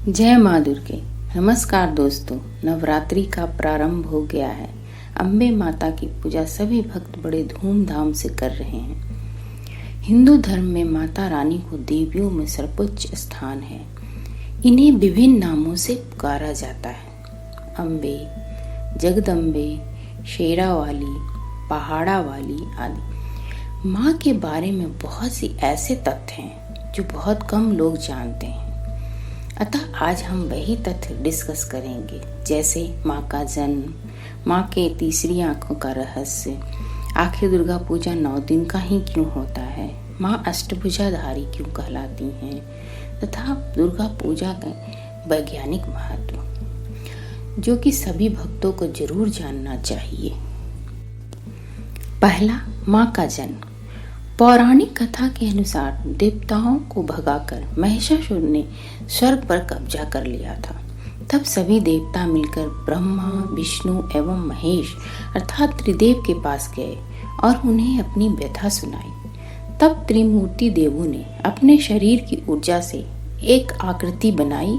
जय माँ दुर्गे। नमस्कार दोस्तों, नवरात्रि का प्रारंभ हो गया है। अम्बे माता की पूजा सभी भक्त बड़े धूमधाम से कर रहे हैं। हिंदू धर्म में माता रानी को देवियों में सर्वोच्च स्थान है। इन्हें विभिन्न नामों से पुकारा जाता है। अम्बे, जगदम्बे, शेरावाली, पहाड़ा वाली आदि। माँ के बारे में बहुत सी ऐसे तथ्य हैं जो बहुत कम लोग जानते हैं। अतः आज हम वही तथ्य डिस्कस करेंगे, जैसे माँ का जन्म, माँ के तीसरी आंखों का रहस्य, आखिर दुर्गा पूजा 9 दिन का ही क्यों होता है, माँ अष्टभुजाधारी क्यों कहलाती हैं, तथा दुर्गा पूजा का वैज्ञानिक महत्व, जो कि सभी भक्तों को जरूर जानना चाहिए। पहला, माँ का जन्म। पौराणिक कथा के अनुसार देवताओं को भगाकर महिषासुर ने स्वर्ग पर कब्जा कर लिया था। तब सभी देवता मिलकर ब्रह्मा, विष्णु एवं महेश अर्थात त्रिदेव के पास गए और उन्हें अपनी व्यथा सुनाई। तब त्रिमूर्ति देवों ने अपने शरीर की ऊर्जा से एक आकृति बनाई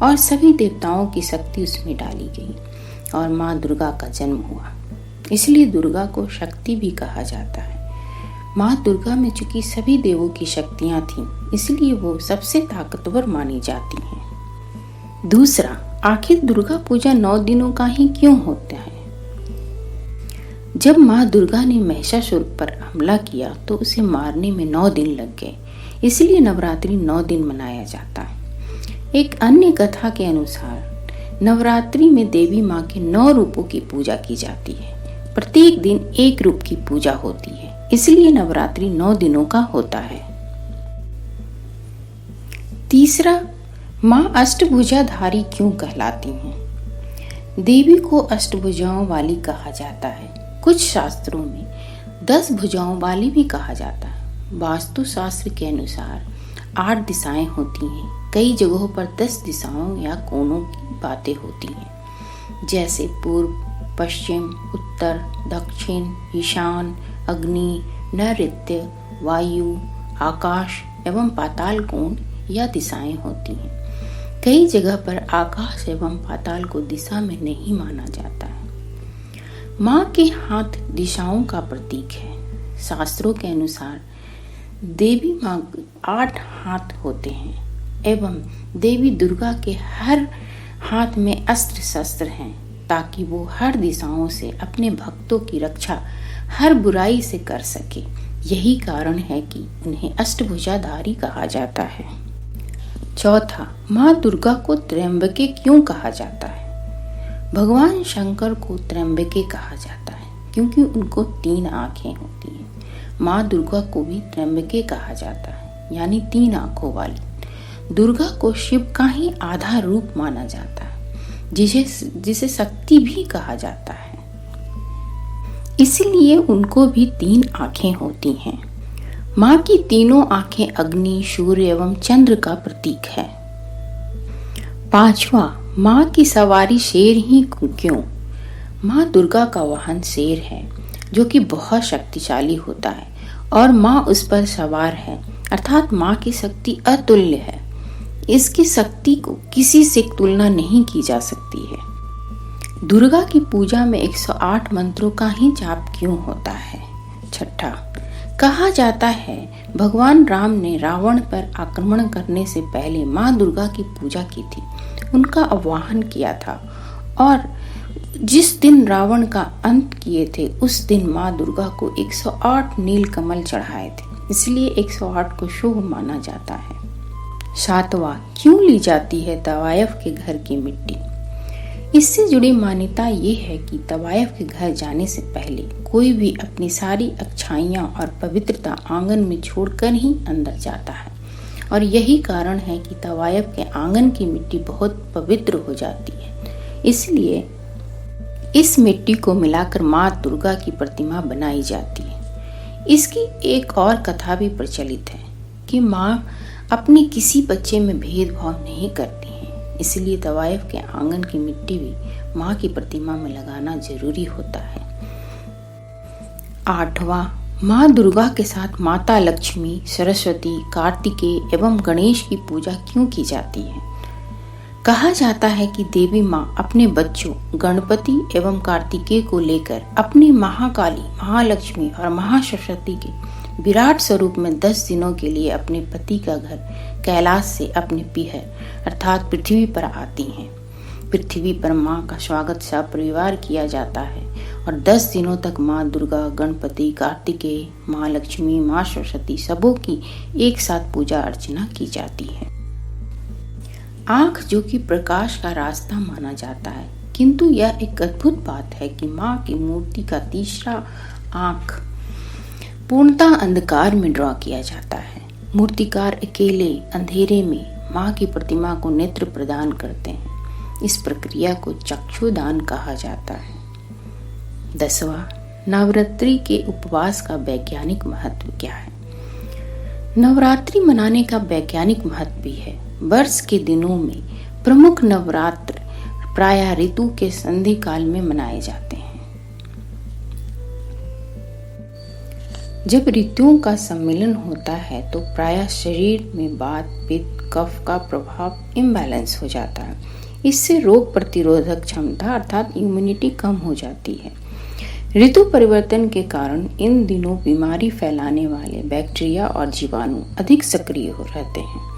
और सभी देवताओं की शक्ति उसमें डाली गई और माँ दुर्गा का जन्म हुआ। इसलिए दुर्गा को शक्ति भी कहा जाता है। माँ दुर्गा में चूंकि सभी देवों की शक्तियाँ थीं, इसलिए वो सबसे ताकतवर मानी जाती हैं। दूसरा, आखिर दुर्गा पूजा 9 दिनों का ही क्यों होता है? जब माँ दुर्गा ने महिषासुर पर हमला किया तो उसे मारने में 9 दिन लग गए, इसलिए नवरात्रि 9 दिन मनाया जाता है। एक अन्य कथा के अनुसार नवरात्रि में देवी माँ के 9 रूपों की पूजा की जाती है। प्रत्येक दिन एक रूप की पूजा होती है, इसलिए नवरात्रि 9 दिनों का होता है। तीसरा, माँ अष्टभुजाधारी क्यों कहलाती हैं? देवी को अष्टभुजाओं वाली कहा जाता है। कुछ शास्त्रों में 10 भुजाओं वाली भी कहा जाता है। वास्तु शास्त्र के अनुसार 8 दिशाएं होती हैं। कई जगहों पर 10 दिशाओं या कोणों की बातें होती हैं, जैसे पूर्व, पश्चिम, उत्तर, दक्षिण, ईशान, अग्नि, नैऋत्य, वायु, आकाश एवं पाताल कोण या दिशाएं होती हैं। कई जगह पर आकाश एवं पाताल को दिशा में नहीं माना जाता है। माँ के हाथ दिशाओं का प्रतीक है। शास्त्रों के अनुसार देवी माँ 8 हाथ होते हैं एवं देवी दुर्गा के हर हाथ में अस्त्र शस्त्र हैं, ताकि वो हर दिशाओं से अपने भक्तों की रक्षा हर बुराई से कर सके। यही कारण है कि उन्हें अष्टभुजाधारी कहा जाता है। चौथा, माँ दुर्गा को त्र्यंबके क्यों कहा जाता है? भगवान शंकर को त्र्यंबके कहा जाता है क्योंकि उनको 3 आंखें होती हैं। माँ दुर्गा को भी त्र्यंबके कहा जाता है, यानी 3 आंखों वाली। दुर्गा को शिव का ही आधा रूप माना जाता है, जिसे शक्ति भी कहा जाता है। इसीलिए उनको भी 3 आंखें होती हैं। माँ की तीनों आंखें अग्नि, सूर्य एवं चंद्र का प्रतीक है। पांचवा, माँ की सवारी शेर ही क्यों? माँ दुर्गा का वाहन शेर है, जो कि बहुत शक्तिशाली होता है और माँ उस पर सवार है, अर्थात माँ की शक्ति अतुल्य है। इसकी शक्ति को किसी से तुलना नहीं की जा सकती है। दुर्गा की पूजा में 108 मंत्रों का ही जाप क्यों होता है? छठा, कहा जाता है भगवान राम ने रावण पर आक्रमण करने से पहले माँ दुर्गा की पूजा की थी, उनका आवाहन किया था और जिस दिन रावण का अंत किए थे उस दिन माँ दुर्गा को 108 नील कमल चढ़ाए थे, इसलिए 108 को शुभ माना जाता है। 7वां, क्यों ली जाती है तवायफ के घर की मिट्टी? इससे जुड़ी मान्यता ये है कि तवायफ के घर जाने से पहले कोई भी अपनी सारी अच्छाइयाँ और पवित्रता आंगन में छोड़कर ही अंदर जाता है और यही कारण है कि तवायफ के आंगन की मिट्टी बहुत पवित्र हो जाती है। इसलिए इस मिट्टी को मिलाकर माँ दुर्गा की प्रतिमा बनाई जाती है। इसकी एक और कथा भी प्रचलित है कि माँ अपने किसी बच्चे में भेदभाव नहीं करती हैं, इसलिए तवायफ के आंगन की मिट्टी भी माँ की प्रतिमा में लगाना जरूरी होता है। 8वां, माँ दुर्गा के साथ माता लक्ष्मी, सरस्वती, कार्तिकेय एवं गणेश की पूजा क्यों की जाती है? कहा जाता है कि देवी माँ अपने बच्चों गणपति एवं कार्तिकेय को लेकर अपनी महाकाली, महालक्ष्मी और महासरस्वती के विराट स्वरूप में 10 दिनों के लिए अपने पति का घर कैलाश से अपने पीहर अर्थात पृथ्वी पर आती हैं। पृथ्वी पर माँ का स्वागत सपरिवार किया जाता है और 10 दिनों तक माँ दुर्गा, गणपति, कार्तिकेय, माँ लक्ष्मी, माँ सरस्वती सबों की एक साथ पूजा अर्चना की जाती है। आँख जो कि प्रकाश का रास्ता माना जाता है, किंतु यह एक अद्भुत बात है कि माँ की मूर्ति का तीसरा आँख पूर्णतः अंधकार में ड्रॉ किया जाता है। मूर्तिकार अकेले अंधेरे में माँ की प्रतिमा को नेत्र प्रदान करते हैं। इस प्रक्रिया को चक्षुदान कहा जाता है। 10वां, नवरात्रि के उपवास का वैज्ञानिक महत्व क्या है? नवरात्रि मनाने का वैज्ञानिक महत्व भी है। वर्ष के दिनों में प्रमुख नवरात्र प्रायः ऋतु के संधि काल में मनाए जाते हैं। जब ऋतुओं का सम्मिलन होता है तो प्रायः शरीर में वात, पित्त, कफ का प्रभाव इम्बैलेंस हो जाता है। इससे रोग प्रतिरोधक क्षमता अर्थात इम्यूनिटी कम हो जाती है। ऋतु परिवर्तन के कारण इन दिनों बीमारी फैलाने वाले बैक्टीरिया और जीवाणु अधिक सक्रिय हो रहते हैं।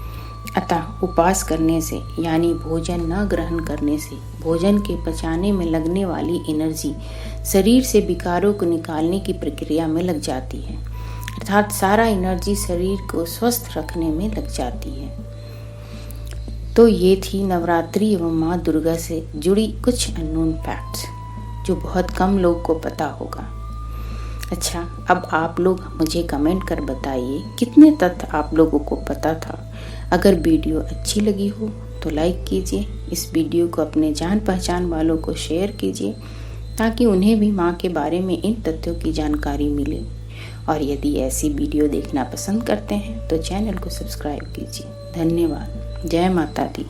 अतः उपवास करने से यानी भोजन न ग्रहण करने से भोजन के पचाने में लगने वाली एनर्जी शरीर से विकारों को निकालने की प्रक्रिया में लग जाती है, अर्थात सारा एनर्जी शरीर को स्वस्थ रखने में लग जाती है। तो ये थी नवरात्रि एवं माँ दुर्गा से जुड़ी कुछ अननोन फैक्ट्स जो बहुत कम लोग को पता होगा। अच्छा, अब आप लोग मुझे कमेंट कर बताइए कितने तथ्य आप लोगों को पता था। अगर वीडियो अच्छी लगी हो तो लाइक कीजिए। इस वीडियो को अपने जान पहचान वालों को शेयर कीजिए ताकि उन्हें भी माँ के बारे में इन तथ्यों की जानकारी मिले। और यदि ऐसी वीडियो देखना पसंद करते हैं तो चैनल को सब्सक्राइब कीजिए। धन्यवाद। जय माता दी।